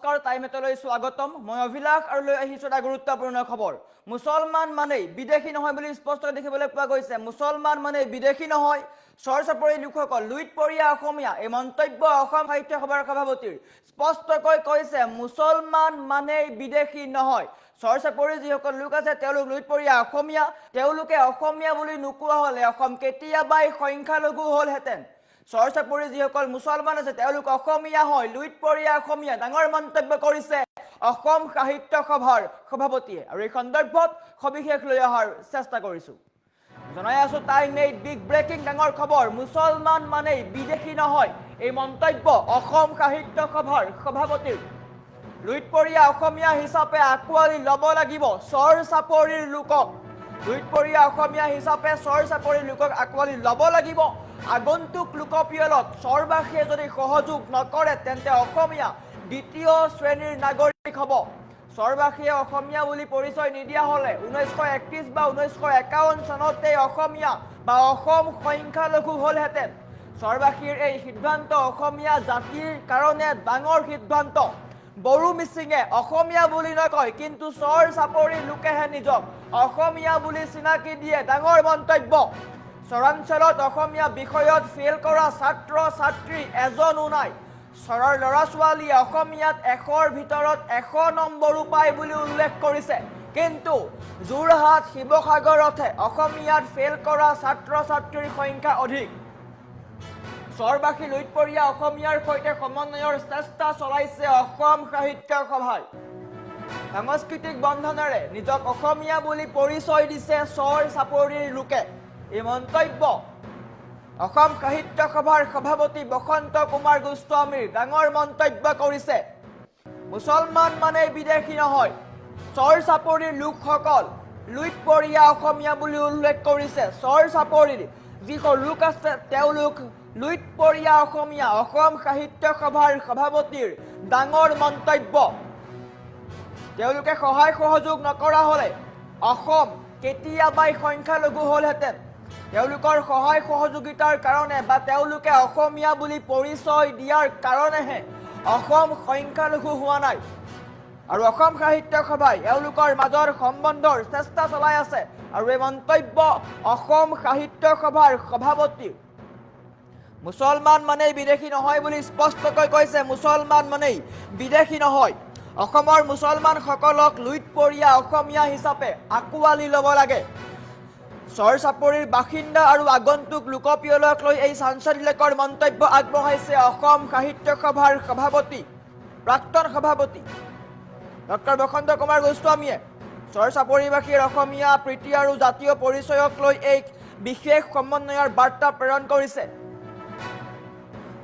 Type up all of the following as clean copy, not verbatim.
নমস্কাৰ টাইমেটলৈ স্বাগতম মই অভিলাষ আৰু লৈ আহিছো এটা গুৰুত্বপূৰ্ণ খবৰ মুছলমান মানে বিদেশী নহয় বুলি স্পষ্ট দেখিবলৈ পোৱা গৈছে মুছলমান মানে বিদেশী নহয় সৰসপৰি লোকসকল লুইতপৰীয়া অসমীয়া এই মন্তব্য অসম সাহিত্য সভাৰ সভাপতিৰ স্পষ্টকৈ কৈছে মুছলমান মানে বিদেশী নহয় সৰসপৰি যিসকল লোক আছে তেওঁলোক লুইতপৰীয়া অসমীয়া তেওঁলোকে অসমীয়া বুলি নোকোৱা হলে অসম কেতিয়াবাই সংখ্যালঘু হলহেঁতেন সৰসপৰি যিসকল মুছলমান আছে তেওঁলোক অসমীয়া হয় লুইতপৰীয়া অসমীয়া ডাঙৰ মন্তব্য কৰিছে অসম সাহিত্য সভাৰ সভাপতিয়ে আৰু এই সন্দৰ্ভত সবিশেষ লৈ অহাৰ চেষ্টা কৰিছো জনাই আছো টাইম মেড বিগ ব্ৰেকিং ডাঙৰ খবৰ মুছলমান মানে বিদেশী নহয় এই মন্তব্য অসম সাহিত্য সভাৰ সভাপতিৰ লুইতপৰীয়া অসমীয়া হিচাপে আকোৱালি ল'ব লাগিব সৰসপৰিৰ লোকক লুইতপৰীয়া অসমীয়া হিচাপে সৰসপৰিৰ লোকক আকোৱালি ল'ব লাগিব আগন্তুক লোকপিয়লত সৰ্বাসীয়ে যদি সহযোগ নকৰে তেন্তে অসমীয়া দ্বিতীয় শ্ৰেণীৰ নাগৰিক হ'ব সৰ্বাসীয়ে অসমীয়া বুলি পৰিচয় নিদিয়া হলে 1931 বা 1951 চনতে অসমীয়া বা অসম সংখ্যালঘু হলহেঁতেন সৰ্বাসীৰ এই সিদ্ধান্ত অসমীয়া জাতিৰ কাৰণে ডাঙৰ সিদ্ধান্ত বড়ো মিচিঙে অসমীয়া বুলি নকয় কিন্তু সৰসপৰিৰ লোকেহে নিজক অসমীয়া বুলি চিনাকি দিয়ে ডাঙৰ মন্তব্য চৰাঞ্চলত অসমীয়া বিষয়ত ফেল কৰা ছাত্ৰ ছাত্ৰী এজনো নাই সৰৰ ল'ৰা ছোৱালীয়ে অসমীয়াত 100ৰ ভিতৰত 100 নম্বৰো পায় বুলি উল্লেখ কৰিছে কিন্তু যোৰহাট শিৱসাগৰতহে অসমীয়াত ফেল কৰা ছাত্ৰ ছাত্ৰীৰ সংখ্যা অধিক সৰ্বাসী লুইতপৰীয়া অসমীয়াৰ সৈতে সমন্বয়ৰ চেষ্টা চলাইছে অসম সাহিত্য সভাই সাংস্কৃতিক বন্ধনেৰে নিজক অসমীয়া বুলি পৰিচয় দিছে সৰসপৰিৰ লোকে এই মন্তব্য অসম সাহিত্য সভাৰ সভাপতি বসন্ত কুমাৰ গোস্বামীৰ ডাঙৰ মন্তব্য কৰিছে মুছলমান মানে বিদেশী নহয় সৰসপৰিৰ লোকসকল লুইতপৰীয়া অসমীয়া বুলি উল্লেখ কৰিছে সৰসপৰিৰ যিসকল লোক আছে তেওঁলোক লুইতপৰীয়া অসমীয়া অসম সাহিত্য সভাৰ সভাপতিৰ ডাঙৰ মন্তব্য তেওঁলোকে সহায় সহযোগ নকৰা হলে অসম কেতিয়াবাই সংখ্যালঘু হলহেঁতেন তেওঁলোকৰ সহায় সহযোগিতাৰ কাৰণে বা তেওঁলোকে অসমীয়া বুলি পৰিচয় দিয়াৰ কাৰণেহে অসম সংখ্যালঘু হোৱা নাই আৰু অসম সাহিত্য সভাই এওঁলোকৰ মাজৰ সম্বন্ধৰ চেষ্টা চলাই আছে আৰু এই মন্তব্য অসম সাহিত্য সভাৰ সভাপতি মুছলমান মানে বিদেশী নহয় বুলি স্পষ্টকৈ কৈছে মুছলমান মানে বিদেশী নহয় অসমৰ মুছলমানসকলক লুইতপৰীয়া অসমীয়া হিচাপে আকোৱালি ল'ব লাগে সৰসপৰিৰ বাসিন্দা আৰু আগন্তুক লোকপিয়লক লৈ এই চাঞ্চল্যকৰ মন্তব্য আগবঢ়াইছে অসম সাহিত্য সভাৰ সভাপতি প্ৰাক্তন সভাপতি ডক্টৰ বসন্ত কুমাৰ গোস্বামীয়ে সৰসপৰিবাসীৰ অসমীয়া প্ৰীতি আৰু জাতীয় পৰিচয়ক লৈ এক বিশেষ সমন্বয়ৰ বাৰ্তা প্ৰেৰণ কৰিছে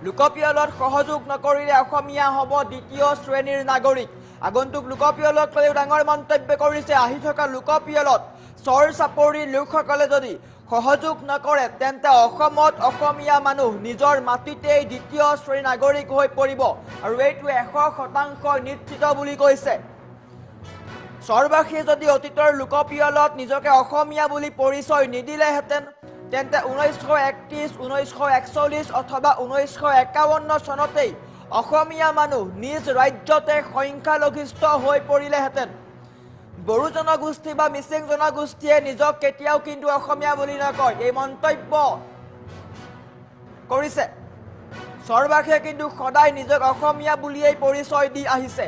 লোকপিয়লত সহযোগ নকৰিলে অসমীয়া হ'ব দ্বিতীয় শ্ৰেণীৰ নাগৰিক আগন্তুক লোকপিয়লক লৈ ডাঙৰ মন্তব্য কৰিছে আহি থকা লোকপিয়লত সৰসপৰিৰ লোকসকলে যদি সহযোগ নকৰে তেন্তে অসমত অসমীয়া মানুহ নিজৰ মাটিতেই দ্বিতীয় শ্ৰেণীৰ নাগৰিক হৈ পৰিব আৰু এইটো 100% নিশ্চিত বুলি কৈছে সৰ্বাসীয়ে যদি অতীতৰ লোকপিয়লত নিজকে অসমীয়া বুলি পৰিচয় নিদিলেহেঁতেন তেন্তে 1931 1941 অথবা 1951 চনতেই অসমীয়া মানুহ নিজ ৰাজ্যতে সংখ্যালঘিষ্ঠ হৈ পৰিলেহেঁতেন বড়ো জনগোষ্ঠী বা মিচিং জনগোষ্ঠীয়ে নিজক কেতিয়াও কিন্তু অসমীয়া বুলি নকয় এই মন্তব্য কৰিছে সৰ্বাসীয়ে কিন্তু সদায় নিজক অসমীয়া বুলিয়েই পৰিচয় দি আহিছে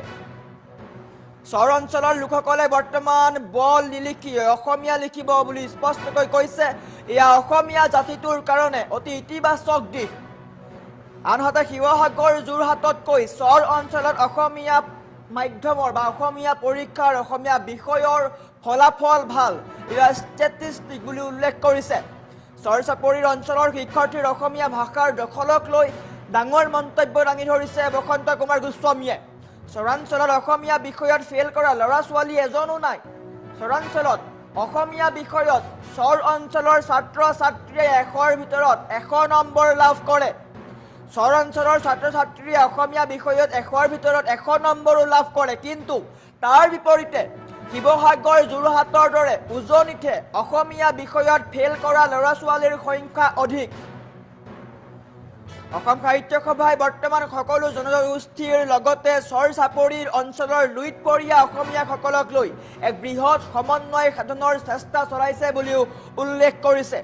চহৰ অঞ্চলৰ লোকসকলে বৰ্তমান বল নিলিখি অসমীয়া লিখিব বুলি স্পষ্টকৈ কৈছে এয়া অসমীয়া জাতিটোৰ কাৰণে অতি ইতিবাচক দিশ আনহাতে শিৱসাগৰ যোৰহাটতকৈ চহৰ অঞ্চলত অসমীয়া মাধ্যমৰ বা অসমীয়া পৰীক্ষাৰ অসমীয়া বিষয়ৰ ফলাফল ভাল এয়া ষ্টেটিষ্টিক বুলি উল্লেখ কৰিছে সৰসপৰিৰ অঞ্চলৰ শিক্ষাৰ্থীৰ অসমীয়া ভাষাৰ দখলক লৈ ডাঙৰ মন্তব্য দাঙি ধৰিছে বসন্ত কুমাৰ গোস্বামীয়ে চৰাঞ্চলত অসমীয়া বিষয়ত ফেল কৰা ল'ৰা ছোৱালী এজনো নাই চৰাঞ্চলত অসমীয়া বিষয়ত চহৰ অঞ্চলৰ ছাত্ৰ ছাত্ৰীয়ে 100ৰ ভিতৰত 100 নম্বৰ লাভ কৰে চহৰ অঞ্চলৰ ছাত্ৰ ছাত্ৰীয়ে অসমীয়া বিষয়ত 100ৰ ভিতৰত 100 নম্বৰো লাভ কৰে কিন্তু তাৰ বিপৰীতে শিৱসাগৰ যোৰহাটৰ দৰে উজনিতে অসমীয়া বিষয়ত ফেল কৰা ল'ৰা ছোৱালীৰ সংখ্যা অধিক অসম সাহিত্য সভাই বৰ্তমান সকলো জনগোষ্ঠীৰ লগতে চৰ চাপৰিৰ অঞ্চলৰ লুইতপৰীয়া অসমীয়াসকলক লৈ এক বৃহৎ সমন্বয় সাধনৰ চেষ্টা চলাইছে বুলিও উল্লেখ কৰিছে।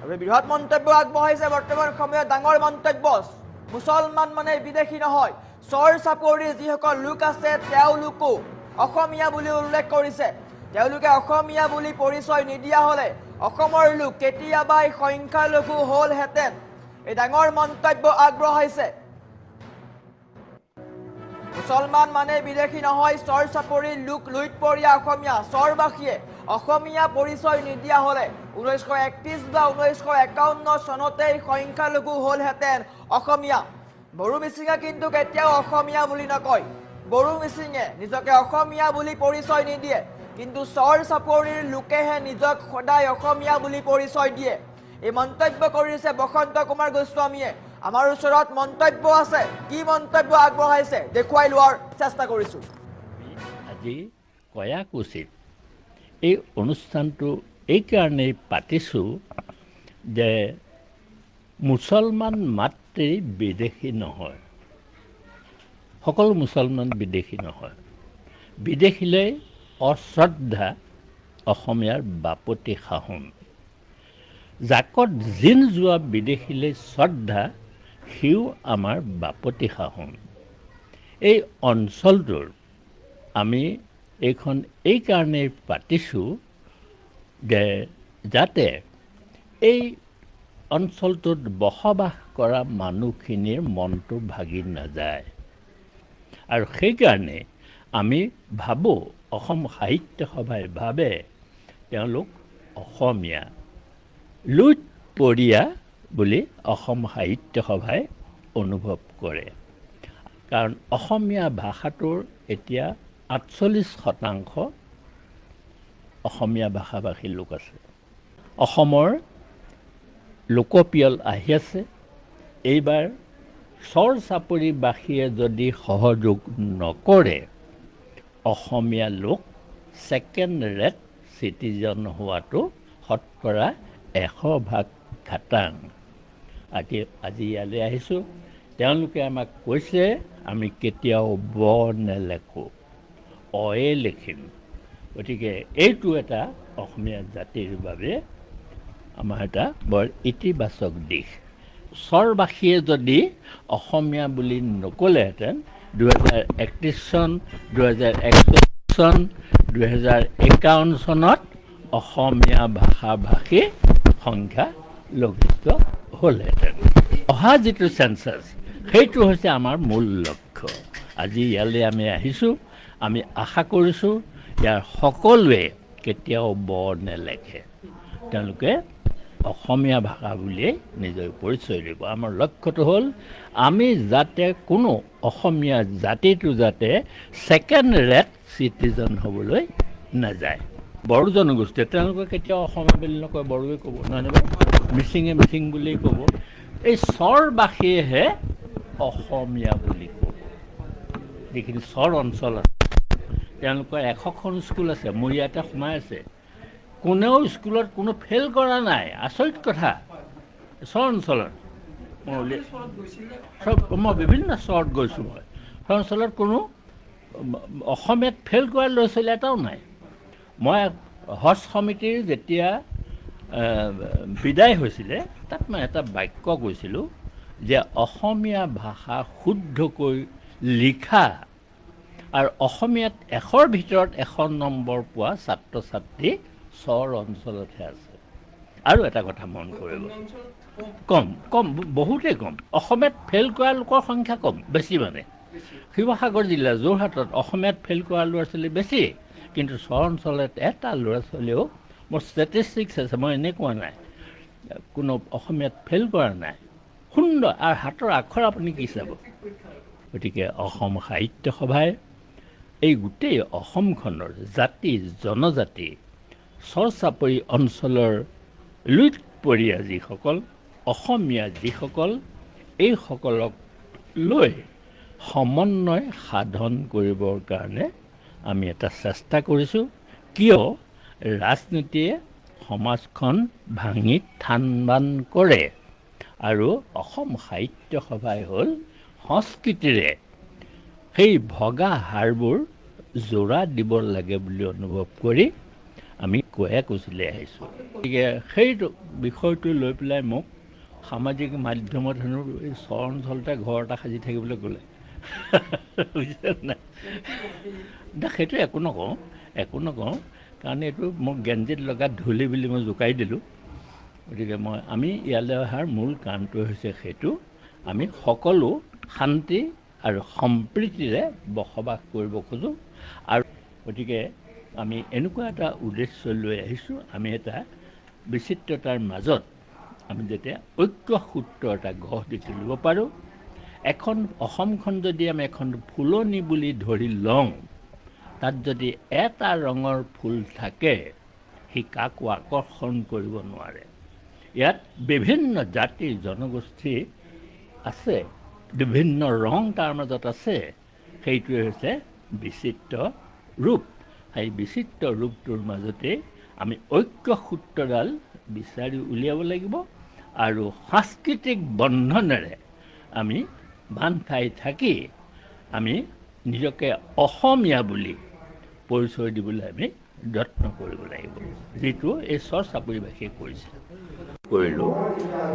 আৰু বৃহৎ মন্তব্য আগবঢ়াইছে বৰ্তমান সময়ত ডাঙৰ মন্তব্য। মুছলমান মানে বিদেশী নহয়, চৰ চাপৰিৰ যিসকল লোক আছে তেওঁলোকো অসমীয়া বুলি উল্লেখ কৰিছে। তেওঁলোকে অসমীয়া বুলি পৰিচয় নিদিয়া হ'লে অসমৰ লোক কেতিয়াবাই সংখ্যালঘু হ'লহেঁতেন। এই ডাঙৰ মন্তব্য আগবঢ়াইছে। মুছলমান মানে বিদেশী নহয়, চৰ চাপৰিৰ লোক লুইতপৰীয়া অসমীয়া। চৰবাসীয়ে অসমীয়া পৰিচয় নিদিয়া হ'লে 1931 বা 1951 চনতেই সংখ্যালঘু হ'লহেঁতেন অসমীয়া। বড়ো মিচিঙে কিন্তু কেতিয়াও অসমীয়া বুলি নকয়। বড়ো মিচিঙে নিজকে অসমীয়া বুলি পৰিচয় নিদিয়ে, কিন্তু চৰ চাপৰিৰ লোকেহে নিজক সদায় অসমীয়া বুলি পৰিচয় দিয়ে। এই মন্তব্য কৰিছে বসন্ত কুমাৰ গোস্বামীয়ে। আমাৰ ওচৰত মন্তব্য আছে, কি মন্তব্য আগবঢ়াইছে দেখুৱাই লোৱাৰ চেষ্টা কৰিছোঁ। আজি কয়াকুছিত এই অনুষ্ঠানটো এইকাৰণেই পাতিছোঁ যে মুছলমান মাত্ৰেই বিদেশী নহয়, সকলো মুছলমান বিদেশী নহয়। বিদেশীলৈ অশ্ৰদ্ধা অসমীয়াৰ বাপতি সাহোন। জাকত জিন যোৱা বিদেশীলৈ শ্ৰদ্ধা সিও আমাৰ বাপতি সাহোন। এই অঞ্চলটোৰ আমি এইখন এইকাৰণেই পাতিছোঁ যে যাতে এই অঞ্চলটোত বসবাস কৰা মানুহখিনিৰ মনটো ভাগি নাযায়। আৰু সেইকাৰণে আমি ভাবোঁ, অসম সাহিত্য সভাই ভাবে তেওঁলোক অসমীয়া। লুইতপৰীয়া বুলি অসম সাহিত্য সভাই অনুভৱ কৰে। কাৰণ অসমীয়া ভাষাটোৰ এতিয়া 48% অসমীয়া ভাষাভাষী লোক আছে। অসমৰ লোকপিয়ল আহি আছে। এইবাৰ চৰ চাপৰিবাসীয়ে যদি সহযোগ নকৰে, অসমীয়া লোক ছেকেণ্ড ৰেট চিটিজন হোৱাটো শতকৰা 100% খাটাং। আজি ইয়ালৈ আহিছোঁ, তেওঁলোকে আমাক কৈছে আমি কেতিয়াও ব নেলেখোঁ, অয়ে লিখিম। গতিকে এইটো এটা অসমীয়া জাতিৰ বাবে আমাৰ এটা বৰ ইতিবাচক দিশ। চৰবাসীয়ে যদি অসমীয়া বুলি নক'লেহেঁতেন 2031 চন, 2041 চন, 2051 চনত অসমীয়া ভাষাভাষী সংখ্যা লঘিষ্ঠ হ'লহেঁতেন। অহা যিটো চেঞ্চাছ, সেইটো হৈছে আমাৰ মূল লক্ষ্য। আজি ইয়ালৈ আমি আহিছোঁ, আমি আশা কৰিছোঁ ইয়াৰ সকলোৱে কেতিয়াও ব নেলেখে, তেওঁলোকে অসমীয়া ভাষা বুলিয়েই নিজৰ পৰিচয় দিব। আমাৰ লক্ষ্যটো হ'ল আমি যাতে কোনো অসমীয়া জাতিটো যাতে ছেকেণ্ড ৰেট চিটিজন হ'বলৈ নাযায়। বড়ো জনগোষ্ঠীয়ে তেওঁলোকে কেতিয়াও অসমীয়া বুলি নকয়, বড়োৱে ক'ব, নহয় মিচিঙে মিচিং বুলিয়েই ক'ব। এই চৰবাসীয়েহে অসমীয়া বুলি ক'ব। যিখিনি চৰ অঞ্চল আছে তেওঁলোকৰ 100খন স্কুল আছে, মোৰ ইয়াতে সোমাই আছে। কোনেও স্কুলত কোনো ফেইল কৰা নাই। আচৰিত কথা। চৰ অঞ্চলত মই বিভিন্ন চৰত গৈছোঁ। মই চৰ অঞ্চলত কোনো অসমীয়াত ফেইল কৰা ল'ৰা ছোৱালী এটাও নাই। মই হজ সমিতিৰ যেতিয়া বিদায় হৈছিলে, তাত মই এটা বাক্য কৈছিলোঁ যে অসমীয়া ভাষা শুদ্ধকৈ লিখা আৰু অসমীয়াত 100ৰ ভিতৰত 100 নম্বৰ পোৱা ছাত্ৰ ছাত্ৰী চৰ অঞ্চলতহে আছে। আৰু এটা কথা মন কৰিব, কম বহুতেই কম। অসমীয়াত ফেইল কৰা লোকৰ সংখ্যা কম, বেছি মানে। শিৱসাগৰ জিলা যোৰহাটত অসমীয়াত ফেইল কৰা ল'ৰা ছোৱালী বেছি, কিন্তু চৰ অঞ্চলত এটা ল'ৰা ছোৱালীও, মোৰ ষ্টেটিষ্টিক্স আছে, মই এনেই কোৱা নাই, কোনো অসমীয়াত ফেইল কৰা নাই। সুন্দৰ আৰু হাতৰ আখৰ আপুনি কি চাব। গতিকে অসম সাহিত্য সভাই এই গোটেই অসমখনৰ জাতি জনজাতি চৰ চাপৰি অঞ্চলৰ লুইতপৰীয়া যিসকল অসমীয়া যিসকল, এইসকলক লৈ সমন্বয় সাধন কৰিবৰ কাৰণে আমি এটা চেষ্টা কৰিছোঁ। কিয় ৰাজনীতিয়ে সমাজখন ভাঙি থান বান কৰে আৰু অসম সাহিত্য সভাই হ'ল সংস্কৃতিৰে সেই ভগা হাড়বোৰ জোৰা দিব লাগে বুলি অনুভৱ কৰি আমি কৈছিলে আহিছোঁ। গতিকে সেইটো বিষয়টো লৈ পেলাই মোক সামাজিক মাধ্যমত হেনো এই চৰ অঞ্চলতে ঘৰ এটা সাজি থাকিবলৈ ক'লে। বুজিছে নাই? সেইটো একো নকওঁ কাৰণ এইটো মোক গেঞ্জিত লগা ধূলি বুলি মই জোকাই দিলোঁ। গতিকে আমি ইয়ালৈ অহাৰ মূল কাৰণটো হৈছে সেইটো, আমি সকলো শান্তি আৰু সম্প্ৰীতিৰে বসবাস কৰিব খোজোঁ। আৰু গতিকে আমি এনেকুৱা এটা উদ্দেশ্য লৈ আহিছোঁ, আমি এটা বিচিত্ৰতাৰ মাজত আমি যেতিয়া ঐক্য সূত্ৰ এটা গঢ় দি তুলিব পাৰোঁ। এখন অসমখন যদি আমি এখন ফুলনি বুলি ধৰি লওঁ, তাত যদি এটা ৰঙৰ ফুল থাকে সি কাকো আকৰ্ষণ কৰিব নোৱাৰে। ইয়াত বিভিন্ন জাতি জনগোষ্ঠী আছে, বিভিন্ন ৰং তাৰ মাজত আছে। সেইটোৱে হৈছে বিচিত্ৰ ৰূপ। সেই বিচিত্ৰ ৰূপটোৰ মাজতে আমি ঐক্য সূত্ৰডাল বিচাৰি উলিয়াব লাগিব আৰু সাংস্কৃতিক বন্ধনেৰে আমি বান্ধ খাই থাকি আমি নিজকে অসমীয়া বুলি পৰিচয় দিবলৈ আমি যত্ন কৰিব লাগিব, যিটো এই চৰ চাপৰিবাসীয়ে কৰিলোঁ।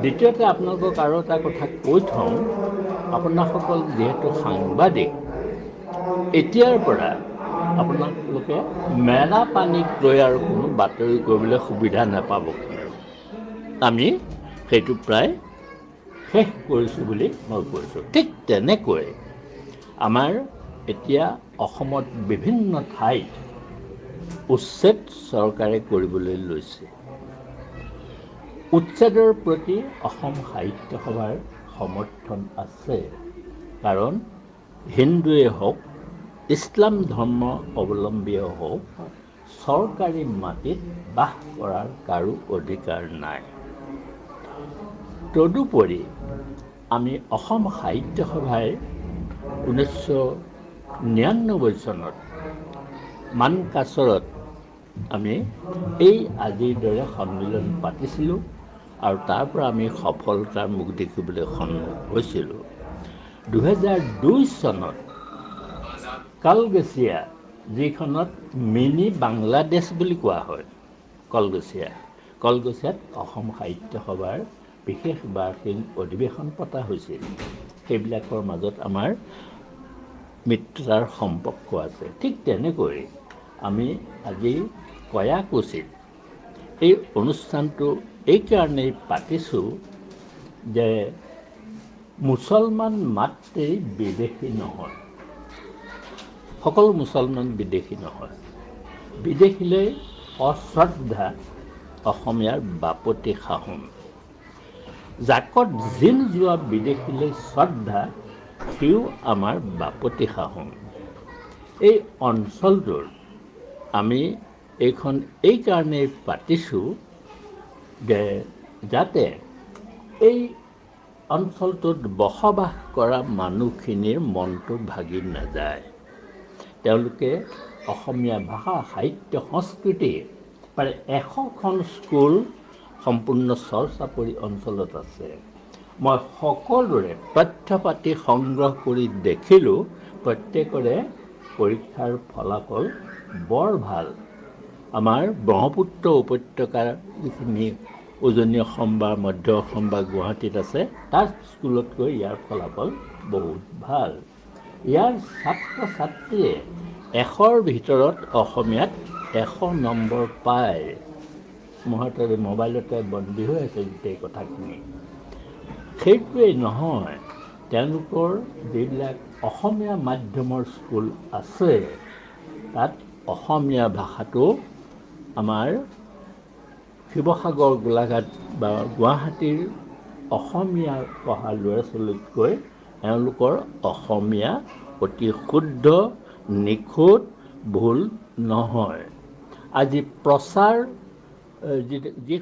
দ্বিতীয়তে আপোনালোকক আৰু এটা কথা কৈ থওঁ, আপোনাসকল যিহেতু সাংবাদিক, এতিয়াৰ পৰা আপোনালোকে মেলা পানীক লৈ আৰু কোনো বাতৰি কৰিবলৈ সুবিধা নাপাব। আমি সেইটো প্ৰায় শেষ কৰিছোঁ বুলি মই কৈছোঁ। ঠিক তেনেকৈ আমাৰ এতিয়া অসমত বিভিন্ন ঠাইত উচ্ছেদ চৰকাৰে কৰিবলৈ লৈছে। উচ্ছেদৰ প্ৰতি অসম সাহিত্য সভাৰ সমৰ্থন আছে, কাৰণ হিন্দুৱে হওক, ইছলাম ধৰ্ম অৱলম্বীয়ে হওক, চৰকাৰী মাটিত বাস কৰাৰ কাৰো অধিকাৰ নাই। তদুপৰি আমি অসম সাহিত্য সভাই 1999 চনত মানকাচৰত আমি এই আজিৰ দৰে সন্মিলন পাতিছিলোঁ আৰু তাৰ পৰা আমি সফলতাৰ মুখ দেখিবলৈ সন্মুখ হৈছিলোঁ। 2002 চনত কলগছিয়া, যিখনত মিনি বাংলাদেশ বুলি কোৱা হয়, কলগছিয়াত অসম সাহিত্য সভাৰ বিশেষ বাৰ্ষিক অধিৱেশন পতা হৈছিল। সেইবিলাকৰ মাজত আমাৰ মিত্ৰতাৰ সম্পৰ্ক আছে। ঠিক তেনেকৈ আমি আজি কয়াকুছিত এই অনুষ্ঠানটো এইকাৰণেই পাতিছোঁ যে মুছলমান মাত্ৰেই বিদেশী নহয়, সকলো মুছলমান বিদেশী নহয়। বিদেশীলৈ অশ্ৰদ্ধা অসমীয়াৰ বাপতি সাহোন। জাকত জিল যোৱা বিদেশীলৈ শ্ৰদ্ধা, সিও আমাৰ বাপতি সাহোন। এই অঞ্চলটোৰ আমি এইখন এইকাৰণেই পাতিছোঁ যে যাতে এই অঞ্চলটোত বসবাস কৰা মানুহখিনিৰ মনটো ভাগি নাযায়। তেওঁলোকে অসমীয়া ভাষা, সাহিত্য, সংস্কৃতি প্ৰায় 100খন স্কুল সম্পূৰ্ণ চৰ চাপৰি অঞ্চলত আছে। মই সকলোৰে তথ্য পাতি সংগ্ৰহ কৰি দেখিলোঁ, প্ৰত্যেকৰে পৰীক্ষাৰ ফলাফল বৰ ভাল। আমাৰ ব্ৰহ্মপুত্ৰ উপত্যকাৰ যিখিনি উজনি অসম বা মধ্য অসম বা গুৱাহাটীত আছে, তাৰ স্কুলতকৈ ইয়াৰ ফলাফল বহুত ভাল। ইয়াৰ ছাত্ৰ ছাত্ৰীয়ে 100ৰ ভিতৰত অসমীয়াত 100 নম্বৰ পায়। মুহূৰ্ততে মোবাইলতে বন্দী হৈ আছে গোটেই কথাখিনি। সেইটোৱেই নহয়, তেওঁলোকৰ যিবিলাক অসমীয়া মাধ্যমৰ স্কুল আছে, তাত অসমীয়া ভাষাটো আমাৰ শিৱসাগৰ, গোলাঘাট বা গুৱাহাটীৰ অসমীয়া পঢ়া ল'ৰা ছোৱালীতকৈ এওঁলোকৰ অসমীয়া অতি শুদ্ধ, নিখুঁত, ভুল নহয়। আজি প্ৰচাৰ যি